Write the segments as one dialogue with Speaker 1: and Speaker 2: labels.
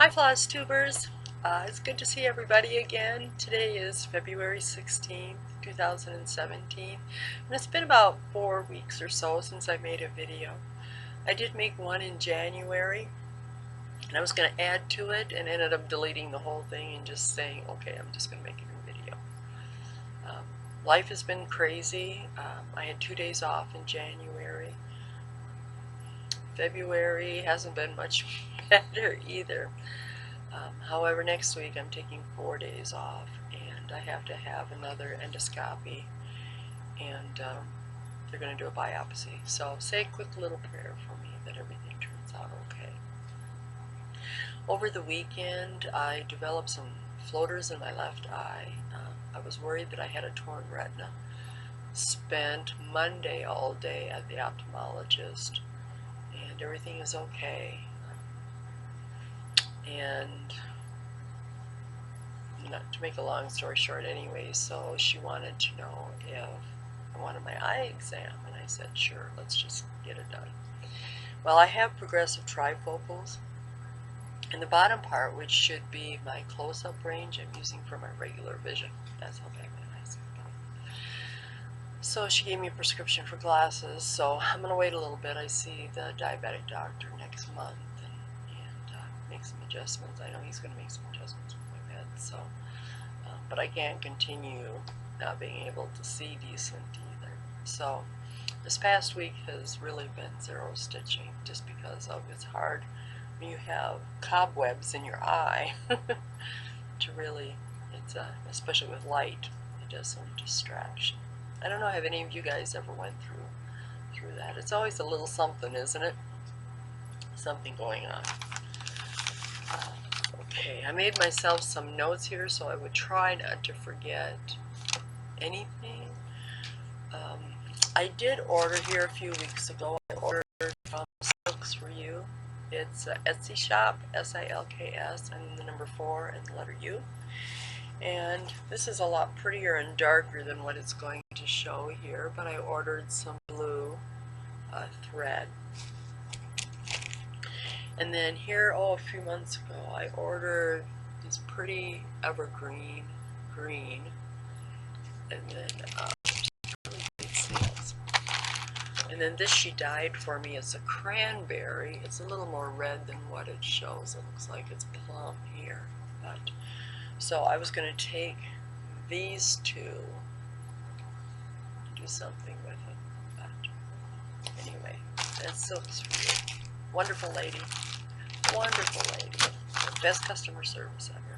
Speaker 1: Hi Flosstubers! It's good to see everybody again. Today is February 16th, 2017, and it's been about 4 weeks or so since I made a video. I did make one in January, and I was going to add to it and ended up deleting the whole thing and just saying, okay, I'm just going to make a new video. Life has been crazy. I had 2 days off in January. February hasn't been much better either. However, next week I'm taking 4 days off, and I have to have another endoscopy, and they're going to do a biopsy. So say a quick little prayer for me that everything turns out okay. Over the weekend, I developed some floaters in my left eye. I was worried that I had a torn retina. Spent Monday all day at the ophthalmologist, and everything is okay. And to make a long story short anyway, so she wanted to know if I wanted my eye exam, and I said sure, let's just get it done. Well, I have progressive trifocals, and the bottom part, which should be my close-up range, I'm using for my regular vision. That's how bad my eyes are. So she gave me a prescription for glasses, so I'm going to wait a little bit. I see the diabetic doctor next month and make some adjustments. I know he's going to make some adjustments with my meds, so but I can't continue not being able to see decent either. So this past week has really been zero stitching, just because it's hard when you have cobwebs in your eye to really, especially with light, it does some distraction. I don't know if any of you guys ever went through that. It's always a little something, isn't it? Something going on. Okay, I made myself some notes here so I would try not to forget anything. I did order here a few weeks ago. I ordered from Silks for You. It's an Etsy shop, S-I-L-K-S, and the number 4 and the letter U. And this is a lot prettier and darker than what it's going to show here, but I ordered some blue thread. And then here, a few months ago, I ordered this pretty evergreen green, and then really great sales. And then this she dyed for me. It's a cranberry. It's a little more red than what it shows. It looks like it's plum here. But so I was going to take these two and do something with it. But anyway, that's Silks for You. Wonderful lady. Wonderful lady. Best customer service ever.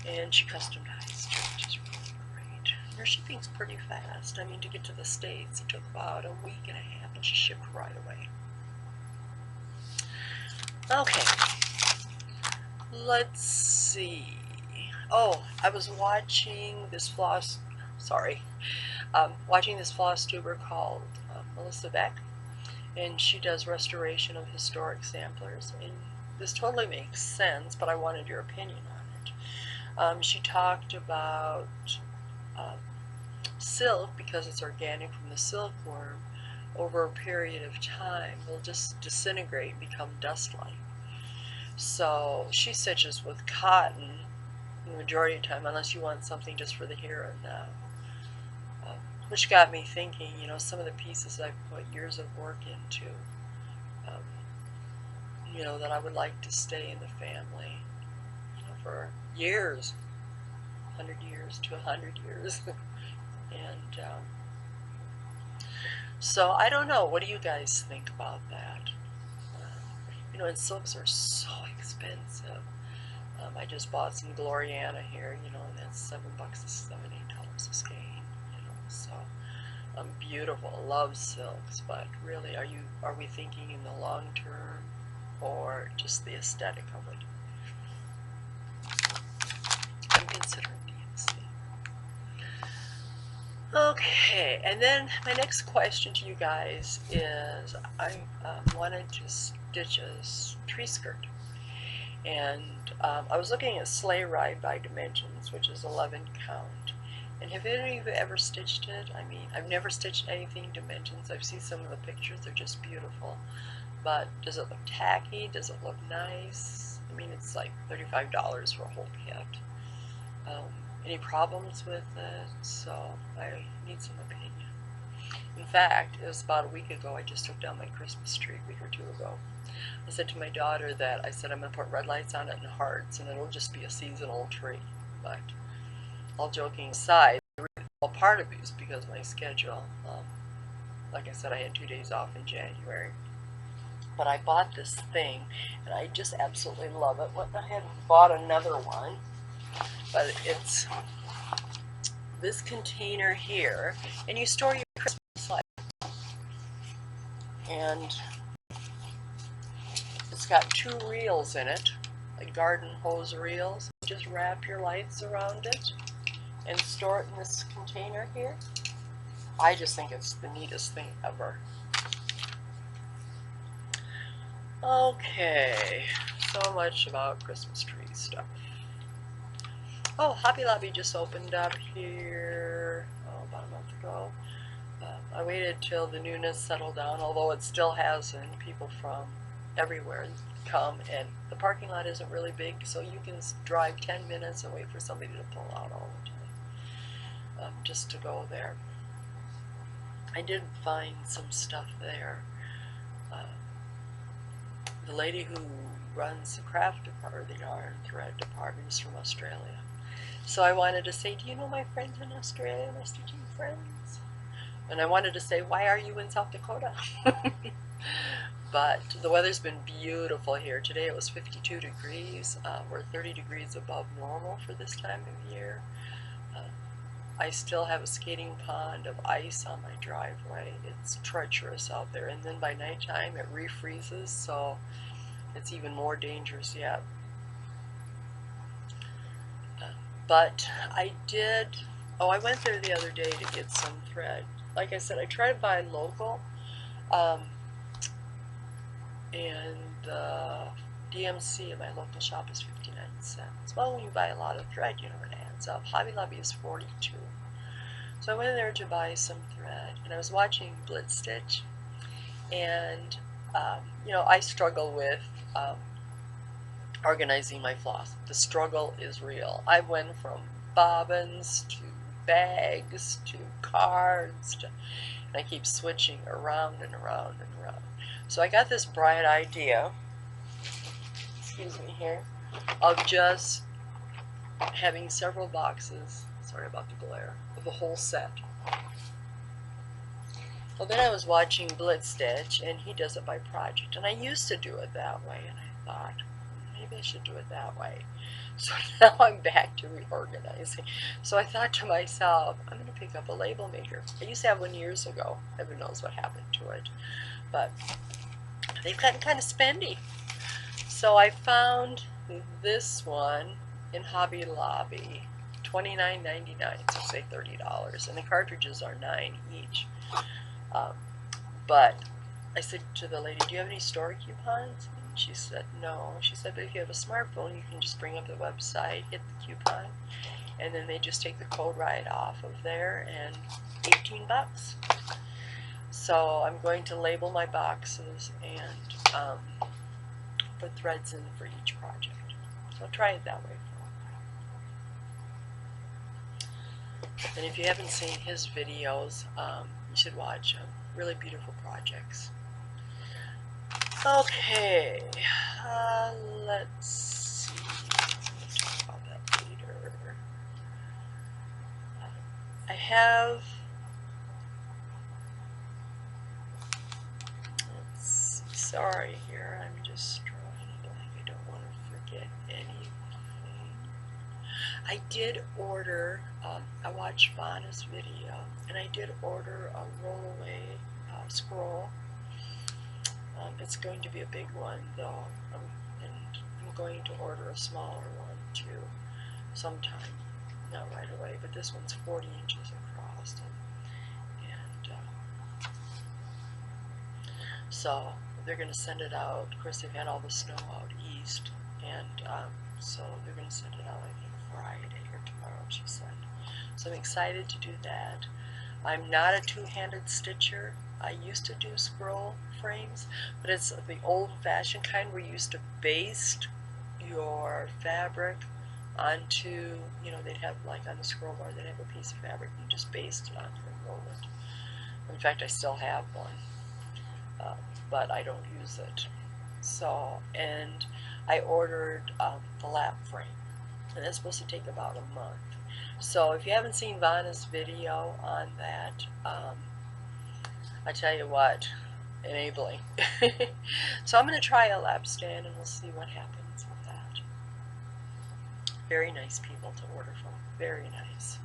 Speaker 1: And she custom dyes too, which is really great. And her shipping's pretty fast. I mean, to get to the States, it took about a week and a half, and she shipped right away. Okay. Let's see. Oh, I was watching this watching this Flosstuber called Melissa Beck. And she does restoration of historic samplers, and this totally makes sense, but I wanted your opinion on it. She talked about silk, because it's organic from the silkworm, over a period of time will just disintegrate and become dust-like. So she stitches with cotton the majority of the time, unless you want something just for the here and now. Which got me thinking, some of the pieces I've put years of work into, that I would like to stay in the family, for years, 100 years to 100 years. And so I don't know, what do you guys think about that? And silks are so expensive. I just bought some Gloriana here, and that's $7 to $7, $8 a skein. So beautiful, love silks, but really, are we thinking in the long term, or just the aesthetic of it? I'm considering DMC. Okay, and then my next question to you guys is, I wanted to stitch a tree skirt, and I was looking at Sleigh Ride by Dimensions, which is 11 count. And have any of you ever stitched it? I mean, I've never stitched anything Dimensions. I've seen some of the pictures, they're just beautiful. But does it look tacky? Does it look nice? I mean, it's like $35 for a whole kit. Any problems with it? So I need some opinion. In fact, it was about a week ago I just took down my Christmas tree, a week or two ago. I said to my daughter that I'm going to put red lights on it and hearts, and it'll just be a seasonal tree. But all joking aside, well, part of it is because of my schedule. Like I said, I had 2 days off in January. But I bought this thing, and I just absolutely love it. I had bought another one, but it's this container here, and you store your Christmas lights. And it's got 2 reels in it, like garden hose reels. Just wrap your lights around it and store it in this container here. I just think it's the neatest thing ever. Okay, so much about Christmas tree stuff. Oh, Hobby Lobby just opened up here about a month ago. I waited till the newness settled down, although it still hasn't. People from everywhere come, and the parking lot isn't really big, so you can drive 10 minutes and wait for somebody to pull out all the time just to go there. I did find some stuff there. The lady who runs the craft department, the yarn thread department, is from Australia. So I wanted to say, do you know my friends in Australia, my stitching friends? And I wanted to say, why are you in South Dakota? But the weather's been beautiful here. Today it was 52 degrees. We're 30 degrees above normal for this time of year. I still have a skating pond of ice on my driveway. It's treacherous out there, and then by nighttime it refreezes, so it's even more dangerous yet. But I went there the other day to get some thread. Like I said, I try to buy local, and DMC at my local shop is 59 cents. Well, when you buy a lot of thread, you know, it adds up. Hobby Lobby is 42. So I went there to buy some thread, and I was watching Blitz Stitch, and you know, I struggle with organizing my floss. The struggle is real. I went from bobbins to bags to cards and I keep switching around and around and around. So I got this bright idea, excuse me here, of just having several boxes, sorry about the glare, of the whole set. Well, then I was watching Blitz Stitch, and he does it by project, and I used to do it that way, and I thought, maybe I should do it that way. So now I'm back to reorganizing. So I thought to myself, I'm going to pick up a label maker. I used to have one years ago. Heaven knows what happened to it. But they've gotten kind of spendy. So I found this one in Hobby Lobby, $29.99, so say $30, and the cartridges are $9 each. But I said to the lady, do you have any store coupons? And she said no. She said, but if you have a smartphone, you can just bring up the website, hit the coupon, and then they just take the code right off of there, and 18 bucks. So I'm going to label my boxes and put threads in for each project. So try it that way for a while. And if you haven't seen his videos, you should watch them. Really beautiful projects. Okay, let's see. We'll talk about that later. I have, let's see, sorry here, I'm just drawing a blank. I don't want to forget anything. I did order, I watched Vanna's video, and I did order a rollaway scroll. It's going to be a big one though, and I'm going to order a smaller one too sometime, not right away, but this one's 40 inches across, and so they're going to send it out. Of course, they've had all the snow out east, and so they're going to send it out, I think, Friday or tomorrow, she said. So I'm excited to do that. I'm not a two-handed stitcher. I used to do scroll frames, but it's the old-fashioned kind where you used to baste. You your fabric onto, you know, they'd have like on the scroll bar, they'd have a piece of fabric, you just baste it onto and roll it. In fact, I still have one, but I don't use it. So, and I ordered the lap frame, and it's supposed to take about a month. So if you haven't seen Vanna's video on that, I tell you what, enabling. So I'm going to try a lap stand and we'll see what happens with that. Very nice people to order from. Very nice.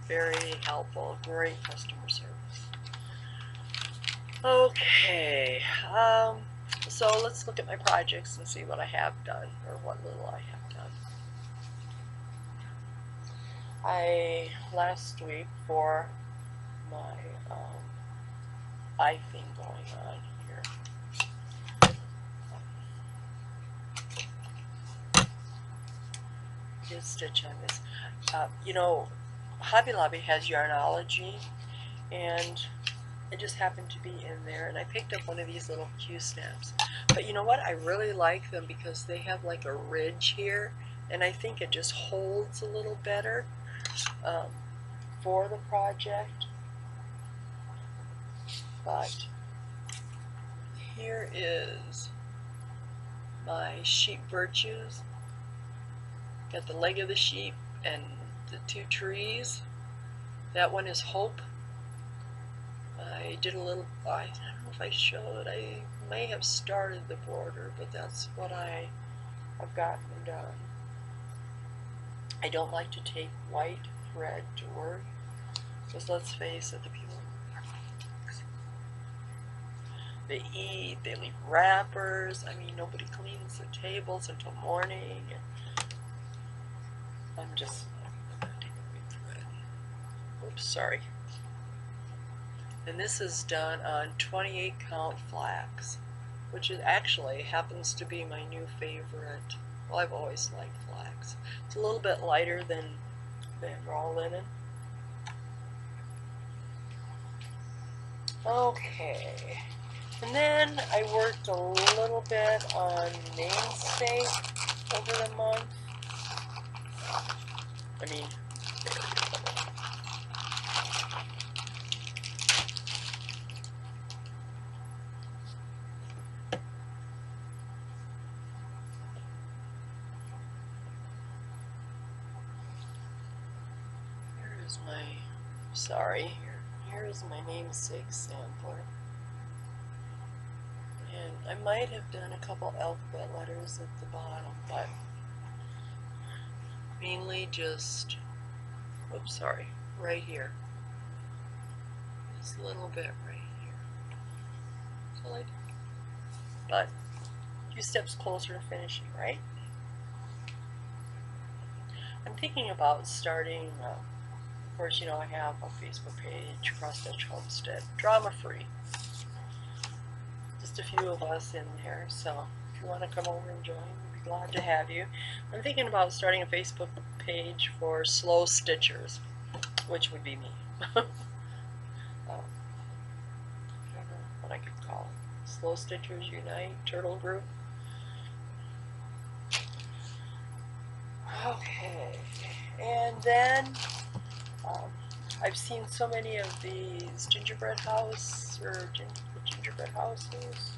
Speaker 1: Very helpful. Great customer service. Okay. So let's look at my projects and see what I have done, or what little I have done. Last week, for my eye thing going on here, did stitch on this. You know, Hobby Lobby has Yarnology, and it just happened to be in there, and I picked up one of these little Q-snaps. But you know what? I really like them because they have like a ridge here, and I think it just holds a little better for the project. But here is my sheep virtues. Got the leg of the sheep and the two trees. That one is hope. I did a little, I don't know if I showed, I may have started the border, but that's what I've gotten done. I don't like to take white thread to work, because let's face it, the people, they eat, they leave wrappers. I mean, nobody cleans the tables until morning. I'm going to take a white thread. Oops, sorry. And this is done on 28 count flax, which is actually happens to be my new favorite. Well, I've always liked flax. It's a little bit lighter than raw linen. Okay, and then I worked a little bit on namesake over the month. I mean, here's my, sorry, here is my namesake sampler. And I might have done a couple alphabet letters at the bottom, but mainly just, oops, sorry, right here. Just a little bit right here. So like, but a few steps closer to finishing, right? I'm thinking about starting, of course, you know, I have a Facebook page, Cross Stitch Homestead, drama-free. Just a few of us in there, so if you want to come over and join, we'd be glad to have you. I'm thinking about starting a Facebook page for slow stitchers, which would be me. I don't know what I could call it. Slow Stitchers Unite, Turtle Group. Okay, and then I've seen so many of these gingerbread house or gingerbread houses,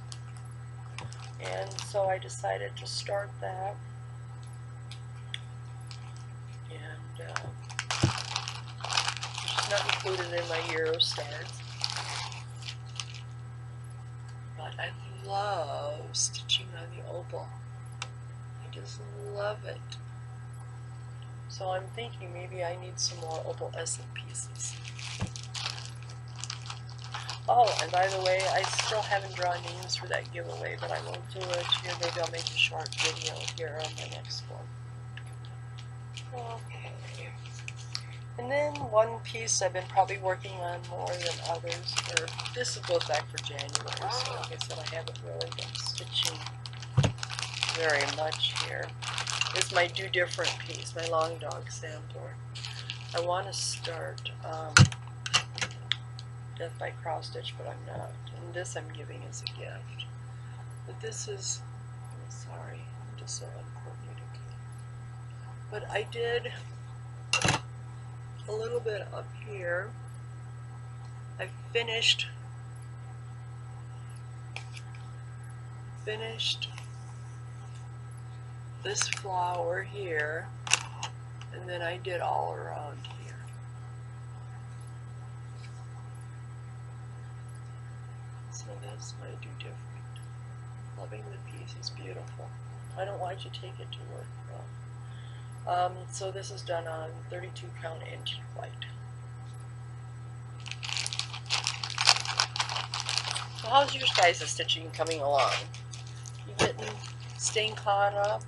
Speaker 1: and so I decided to start that. And it's not included in my Euro starts, but I love stitching on the opal. I just love it. So I'm thinking maybe I need some more Opalescent pieces. Oh, and by the way, I still haven't drawn names for that giveaway, but I will do it here. Maybe I'll make a short video here on the next one. Okay. And then one piece I've been probably working on more than others, or this goes back for January, so like I said, I haven't really been stitching very much here. Is my Do Different piece, my long dog sampler. I want to start Death by Cross Stitch, but I'm not. And this I'm giving as a gift. But this is, I'm sorry, I'm just so uncoordinated. But I did a little bit up here. I finished this flower here, and then I did all around here. So this might do different. Loving the piece is beautiful. I don't want you to take it to work though. So this is done on 32 count antique white. So how's your guys' stitching coming along? You staying caught up?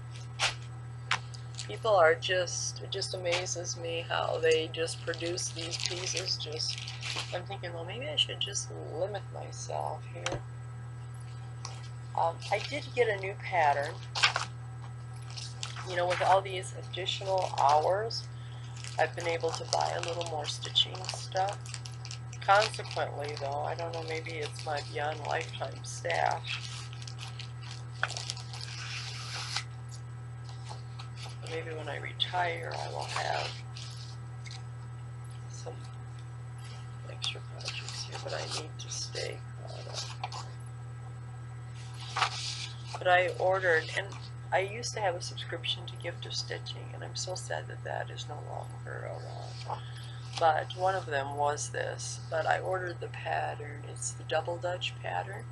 Speaker 1: People are it just amazes me how they just produce these pieces. I'm thinking, well, maybe I should just limit myself here. I did get a new pattern. You know, with all these additional hours, I've been able to buy a little more stitching stuff. Consequently, though, I don't know, maybe it's my Beyond Lifetime stash. Maybe when I retire, I will have some extra projects here, but I need to stay caught up. But I ordered, and I used to have a subscription to Gift of Stitching, and I'm so sad that that is no longer around. But one of them was this, but I ordered the pattern. It's the Double Dutch pattern.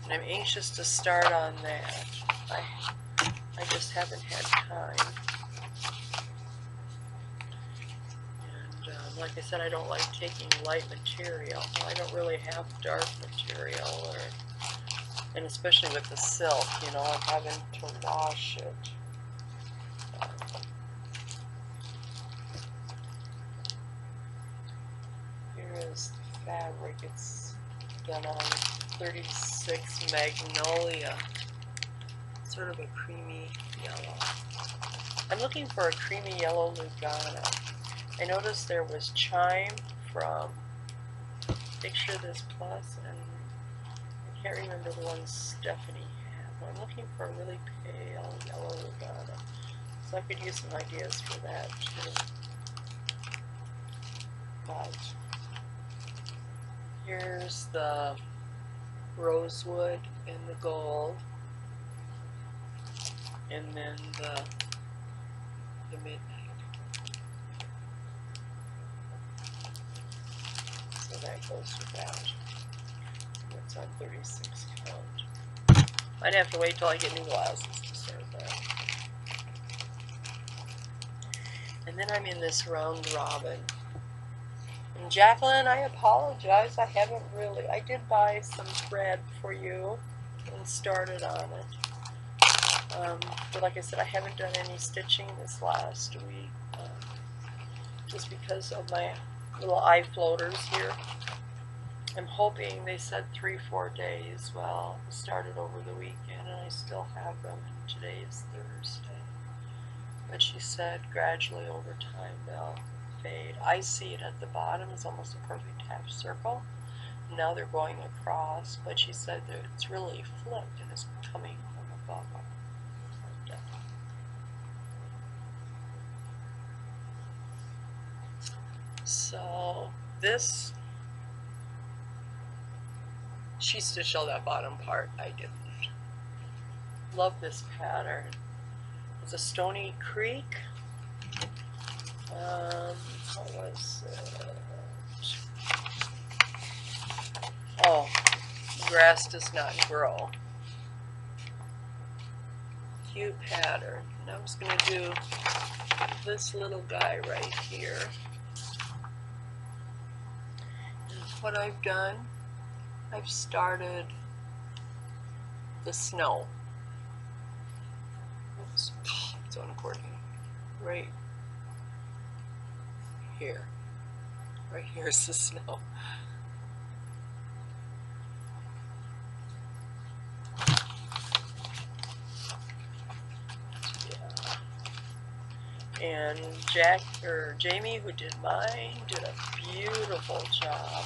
Speaker 1: And I'm anxious to start on that. I just haven't had time. And like I said, I don't like taking light material. I don't really have dark material, and especially with the silk, you know, I'm having to wash it. Here is the fabric. It's done on 36 Magnolia. Sort of a creamy yellow. I'm looking for a creamy yellow Lugana. I noticed there was Chime from Picture This Plus, and I can't remember the one Stephanie had. I'm looking for a really pale yellow Lugana, so I could use some ideas for that too. But here's the rosewood and the gold. And then the midnight. So that goes with that. It's on 36 count. I'd have to wait till I get new glasses to start that. And then I'm in this round robin. And Jacqueline, I apologize. I did buy some thread for you and started on it. But like I said, I haven't done any stitching this last week, just because of my little eye floaters here. I'm hoping, they said 3-4 days. Well, I started over the weekend and I still have them, and today is Thursday. But she said gradually over time they'll fade. I see it at the bottom, it's almost a perfect half circle. Now they're going across, but she said that it's really flipped and it's coming from above. So this, she stitched all that bottom part, I didn't. Love this pattern. It's a Stony Creek. What was it? Oh, grass does not grow. Cute pattern. And I was going to do this little guy right here. What I've done, I've started the snow. Oops, it's uncoordinated. Right here. Right here is the snow. And Jamie, who did mine, did a beautiful job.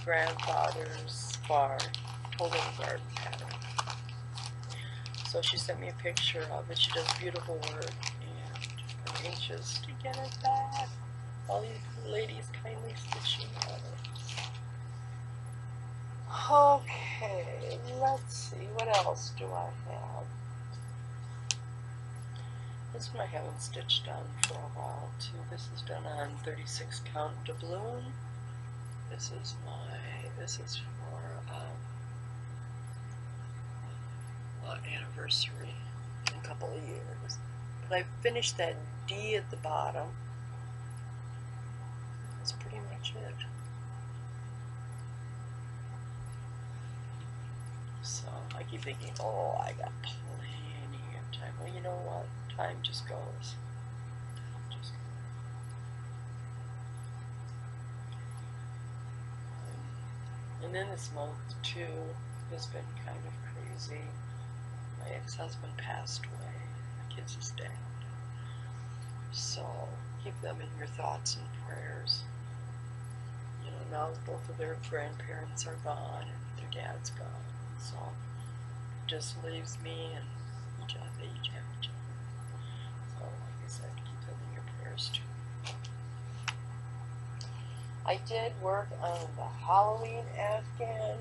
Speaker 1: Grandfather's Bar, Holding Garden pattern. So she sent me a picture of it. She does beautiful work, and I'm anxious to get it back. All these ladies kindly stitching on it. Okay, let's see, what else do I have? This one I haven't stitched on for a while too. This is done on 36 count doubloon. This is for anniversary in a couple of years. But I finished that D at the bottom. That's pretty much it. So I keep thinking, oh, I got plenty of time. Well, you know what? Time just goes. And then this month too has been kind of crazy. My ex-husband passed away. My kids is dead. So keep them in your thoughts and prayers. You know, now both of their grandparents are gone and their dad's gone. So it just leaves me and each have each other. So like I said, keep them in your prayers too. I did work on the Halloween afghan.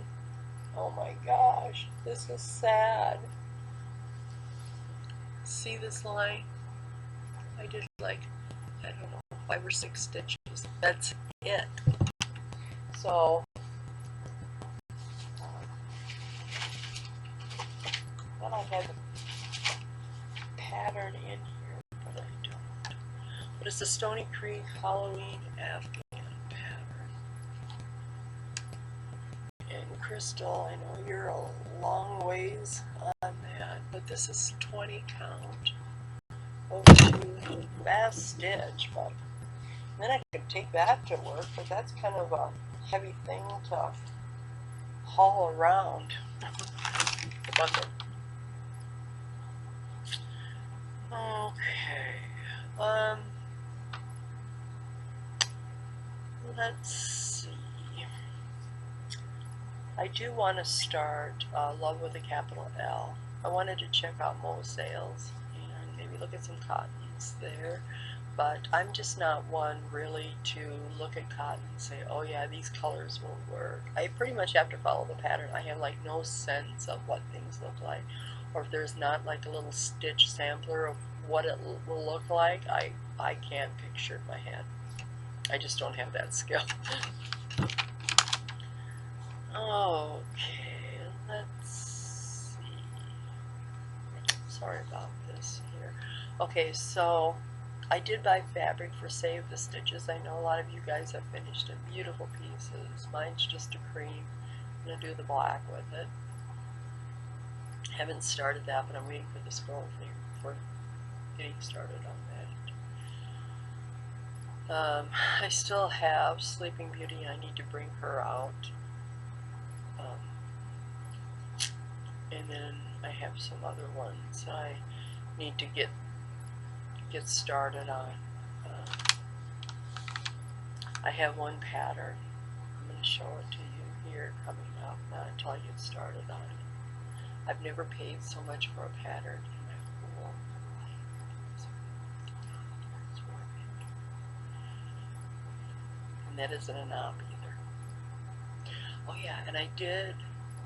Speaker 1: Oh my gosh, this is sad. See this line? I did like, I don't know, 5 or 6 stitches. That's it. So, then I had the pattern in here, but I don't. But it's the Stony Creek Halloween afghan pattern. And Crystal, I know you're a long ways on that, but this is 20 count. Over to fast stitch, but then I could take that to work, but that's kind of a heavy thing to haul around. The bucket. Okay. Let's see. I do want to start Love with a capital L. I wanted to check out Mo's sales and maybe look at some cottons there, but I'm just not one really to look at cotton and say, oh yeah, these colors will work. I pretty much have to follow the pattern. I have like no sense of what things look like, or if there's not like a little stitch sampler of what it will look like, I can't picture it in my head. I just don't have that skill. Okay, let's see. Sorry about this here. Okay, so I did buy fabric for Save the Stitches. I know a lot of you guys have finished in beautiful pieces. Mine's just a cream. I'm going to do the black with it. Haven't started that, but I'm waiting for the scroll thing before getting started on that. I still have Sleeping Beauty, and I need to bring her out. And then I have some other ones I need to get started on. I have one pattern. I'm going to show it to you here coming up, not until I get started on it. I've never paid so much for a pattern in my whole life. And that isn't an op either. Oh yeah, and I did,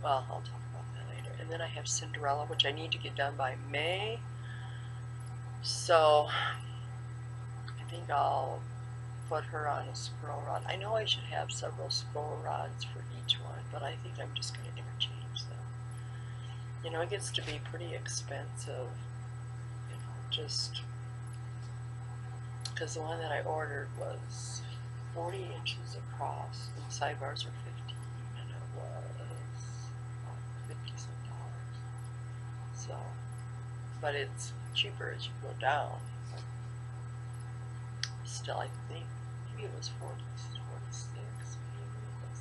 Speaker 1: well, I'll talk about that later. And then I have Cinderella, which I need to get done by May. So I think I'll put her on a scroll rod. I know I should have several scroll rods for each one, but I think I'm just going to interchange them. You know, it gets to be pretty expensive, you know, just because the one that I ordered was 40 inches across, and the sidebars were 15, and it was $50 some. So, but it's cheaper as you go down. Still, I think maybe it was 46. Maybe it was.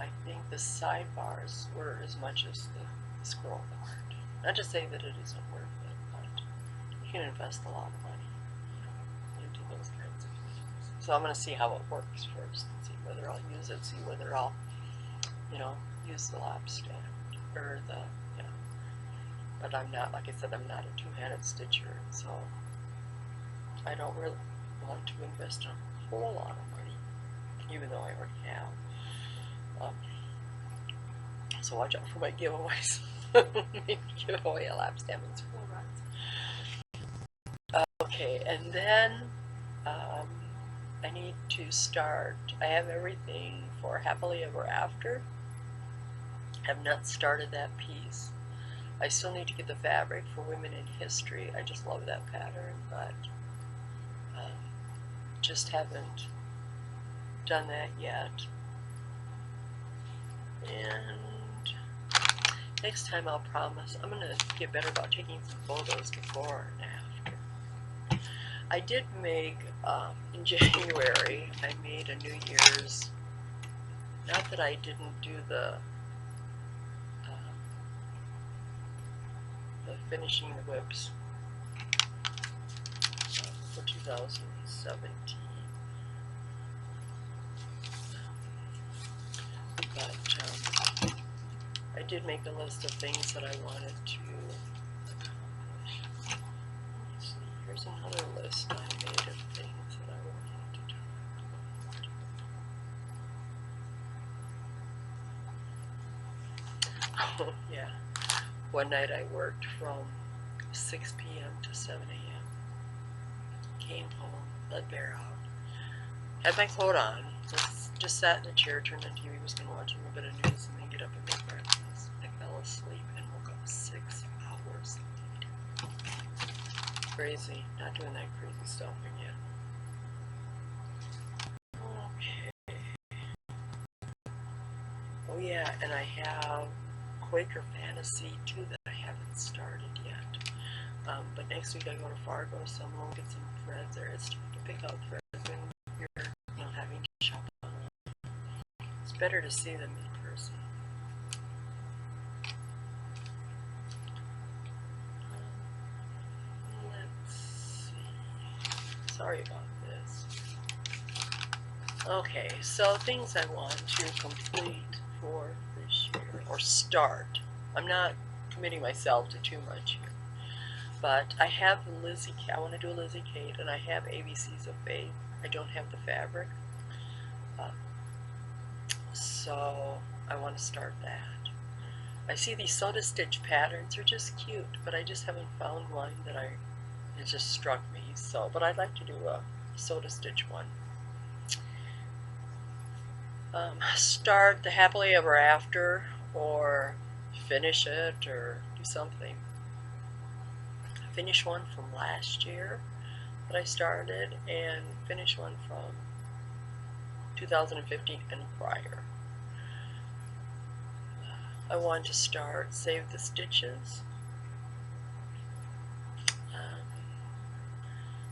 Speaker 1: I think the sidebars were as much as the scroll part. Not to say that it isn't worth it, but you can invest a lot of money, you know, into those kinds of things. So I'm going to see how it works first, and see whether I'll use it, see whether I'll, you know, use the lap stand. or the, yeah. But I'm not, like I said, I'm not a two-handed stitcher, so I don't really want to invest a whole lot of money, even though I already have. So watch out for my giveaways. Maybe give away a lap stamp and spool runs. Okay, and then I need to start. I have everything for Happily Ever After. I have not started that piece. I still need to get the fabric for Women in History. I just love that pattern, but just haven't done that yet. And next time I'll promise I'm going to get better about taking some photos before and after. I did make, in January, I made a New Year's, not that I didn't do the finishing the whips for 2017. But I did make a list of things that I wanted to accomplish. Let's see, here's another list I made of things that I wanted to talk about. Oh, yeah. One night I worked from 6 p.m. to 7 a.m. Came home, let Bear out. Had my coat on, just sat in a chair, turned on TV, was going to watch a little bit of news, and then get up and make breakfast. I fell asleep and woke up 6 hours later. Crazy. Not doing that crazy stuff again. Okay. Oh yeah, and I have Quaker Fantasy too that I haven't started yet. But next week I go to Fargo, so I'm going to get some threads there. It's tough to pick out threads when you're having to shop online. It's better to see them in person. Let's see. Sorry about this. Okay, so things I want to complete for this year, or start. I'm not committing myself to too much here. But I have Lizzie, I want to do a Lizzie Kate, and I have ABCs of Faith. I don't have the fabric. So I want to start that. I see these soda stitch patterns are just cute, but I just haven't found one that it just struck me. So, but I'd like to do a soda stitch one. Start the Happily Ever After, or finish it, or do something. Finish one from last year that I started, and finish one from 2015 and prior. I want to start Save the Stitches.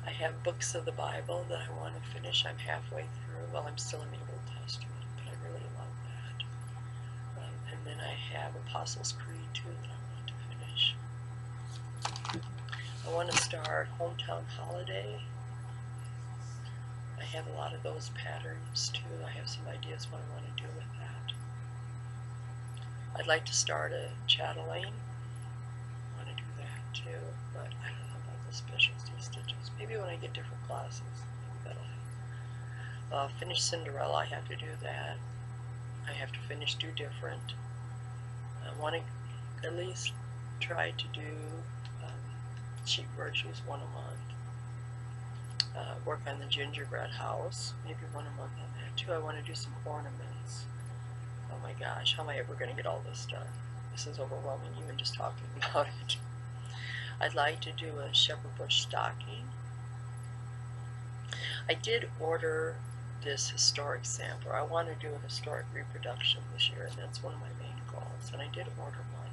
Speaker 1: I have books of the Bible that I want to finish. I'm halfway through. Well, I'm still in the Old Testament, but I really love that. And then I have Apostles' Creed too that I want to finish. I want to start Hometown Holiday. I have a lot of those patterns too. I have some ideas what I want to do with that. I'd like to start a chatelaine. I want to do that too, but I don't know about the specialty stitches. Maybe when I get different classes, maybe that'll help. Finish Cinderella, I have to do that. I have to finish Do Different. I want to at least try to do Cheap Virtues one a month. Work on the gingerbread house, maybe one a month on that too. I want to do some ornaments. Oh my gosh, how am I ever going to get all this done? This is overwhelming even just talking about it. I'd like to do a shepherd bush stocking. I did order this historic sampler. I want to do a historic reproduction this year, and that's one of my main goals, and I did order one.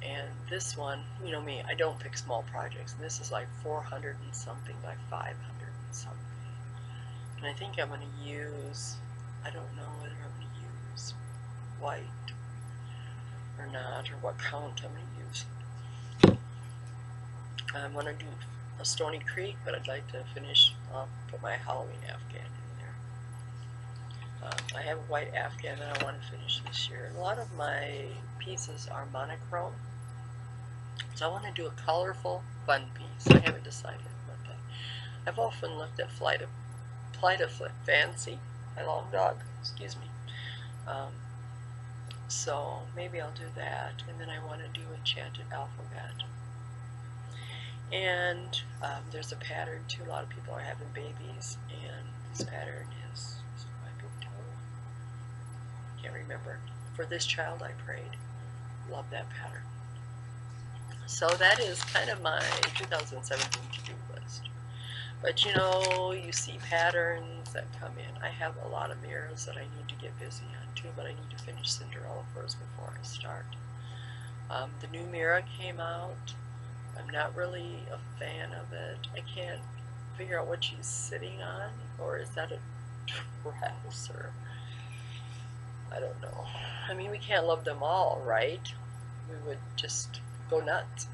Speaker 1: And this one, you know me, I don't pick small projects, and this is like 400 and something by 500 and something. And I think I'm going to use, I don't know whether I'm going to use white or not, or what count I'm going to use. I want to do a Stony Creek, but I'd like to finish, put my Halloween Afghan in there. I have a white Afghan that I want to finish this year. A lot of my pieces are monochrome, so I want to do a colorful, fun piece. I haven't decided what that. I've often looked at Flight of Fancy, my long dog, excuse me. So maybe I'll do that, and then I want to do Enchanted Alphabet. And there's a pattern too. A lot of people are having babies, and this pattern is my big toe. Can't remember. For this child I prayed. Love that pattern. So that is kind of my 2017 to-do list. But you know, you see patterns that come in. I have a lot of mirrors that I need to get busy on too, but I need to finish Cinderella first before I start. The new mirror came out. I'm not really a fan of it. I can't figure out what she's sitting on, or is that a dress, or I don't know. I mean, we can't love them all, right? We would just go nuts.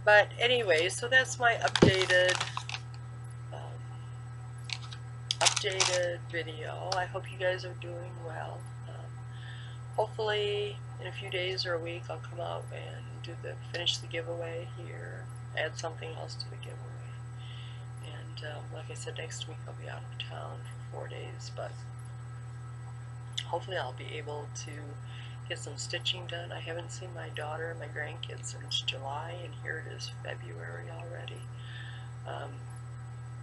Speaker 1: But anyway, so that's my updated video. I hope you guys are doing well. Hopefully in a few days or a week I'll come out and finish the giveaway here, add something else to the giveaway. And like I said, next week I'll be out of town for 4 days, but hopefully I'll be able to get some stitching done. I haven't seen my daughter and my grandkids since July, and here it is February already.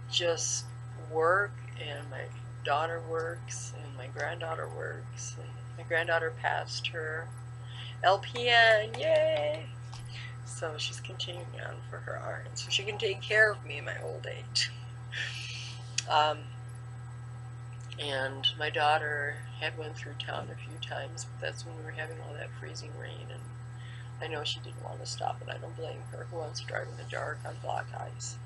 Speaker 1: Just work, and my daughter works, and my granddaughter works, and my granddaughter passed her LPN, yay! So she's continuing on for her art, so she can take care of me in my old age. And my daughter had went through town a few times, but that's when we were having all that freezing rain, and I know she didn't want to stop, and I don't blame her. Who wants to drive in the dark on black ice?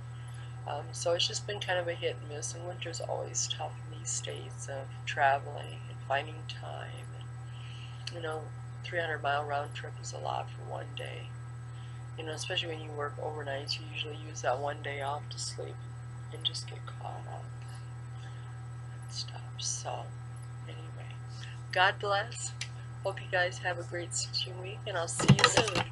Speaker 1: So it's just been kind of a hit and miss, and winter's always tough in these states of traveling and finding time. And, you know, 300-mile round trip is a lot for one day. You know, especially when you work overnight, you usually use that one day off to sleep and just get caught up and stuff. So, anyway, God bless. Hope you guys have a great stitching week, and I'll see you soon.